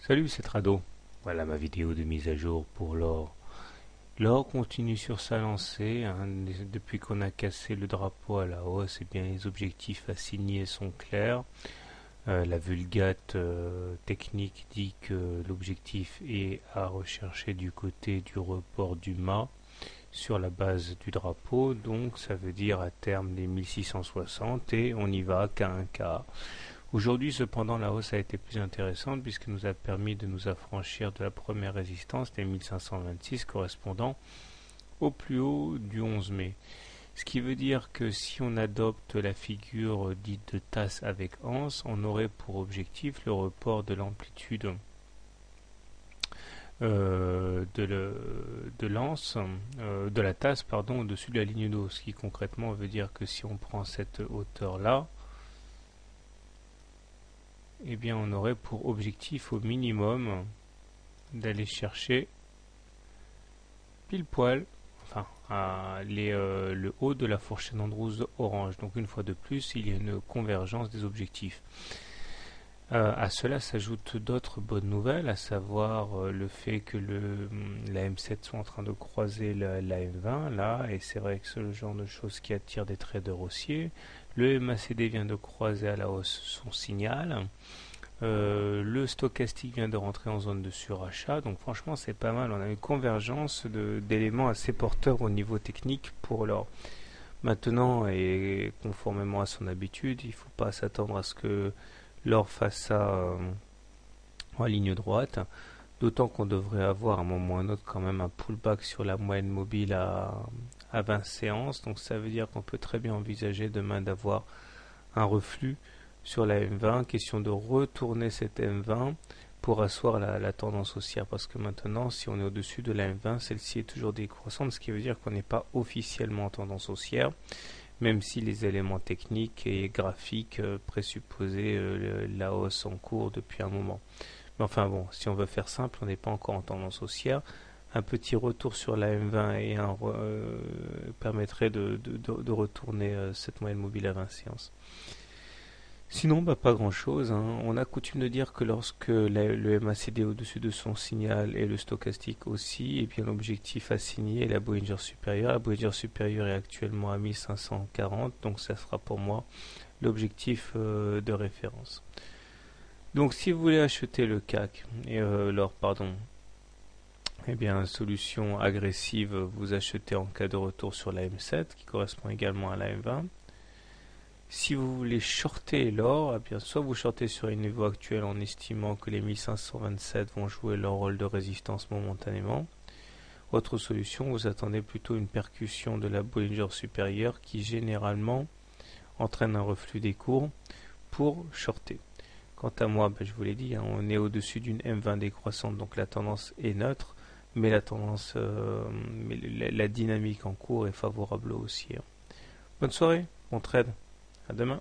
Salut, c'est Trado. Voilà ma vidéo de mise à jour pour l'or. L'or continue sur sa lancée, hein. Depuis qu'on a cassé le drapeau à la hausse, eh bien, les objectifs assignés sont clairs. La vulgate technique dit que l'objectif est à rechercher du côté du report du mât sur la base du drapeau, donc ça veut dire à terme les 1660 et on y va qu'à un quart. Aujourd'hui, cependant, la hausse a été plus intéressante puisqu'elle nous a permis de nous affranchir de la première résistance des 1526 correspondant au plus haut du 11 mai. Ce qui veut dire que si on adopte la figure dite de tasse avec anse, on aurait pour objectif le report de l'amplitude de l'anse, de la tasse pardon, au-dessus de la ligne d'eau, ce qui concrètement veut dire que si on prend cette hauteur-là, eh bien on aurait pour objectif au minimum d'aller chercher pile poil le haut de la fourchette d'Andrews orange. Donc une fois de plus, il y a une convergence des objectifs. À cela s'ajoutent d'autres bonnes nouvelles, à savoir le fait que la M7 sont en train de croiser la M20 là, et c'est vrai que c'est le genre de choses qui attire des traders haussiers. Le MACD vient de croiser à la hausse son signal. Le stochastique vient de rentrer en zone de surachat, donc franchement c'est pas mal. On a une convergence d'éléments assez porteurs au niveau technique pour l'or. Maintenant, et conformément à son habitude, il ne faut pas s'attendre à ce que l'or fasse ça en ligne droite, d'autant qu'on devrait avoir à un moment ou à un autre quand même un pullback sur la moyenne mobile à 20 séances, donc ça veut dire qu'on peut très bien envisager demain d'avoir un reflux sur la M20, question de retourner cette M20 pour asseoir la tendance haussière, parce que maintenant si on est au-dessus de la M20, celle-ci est toujours décroissante, ce qui veut dire qu'on n'est pas officiellement en tendance haussière, même si les éléments techniques et graphiques présupposaient la hausse en cours depuis un moment. Mais enfin bon, si on veut faire simple, on n'est pas encore en tendance haussière. Un petit retour sur la M20 et permettrait de retourner cette moyenne mobile à 20 séances. Sinon, pas grand-chose, hein. On a coutume de dire que lorsque le MACD est au-dessus de son signal et le stochastique aussi, et bien l'objectif assigné est la Bollinger supérieure. La Bollinger supérieure est actuellement à 1540, donc ça sera pour moi l'objectif de référence. Donc si vous voulez acheter le CAC, l'or, pardon, eh bien solution agressive, vous achetez en cas de retour sur la M7 qui correspond également à la M20. Si vous voulez shorter l'or, eh bien soit vous shortez sur les niveaux actuels en estimant que les 1527 vont jouer leur rôle de résistance momentanément. Autre solution, vous attendez plutôt une percussion de la Bollinger supérieure qui généralement entraîne un reflux des cours pour shorter. Quant à moi, je vous l'ai dit, hein, on est au-dessus d'une M20 décroissante, donc la tendance est neutre, mais la dynamique en cours est favorable au haussier. Bonne soirée, bon trade, à demain.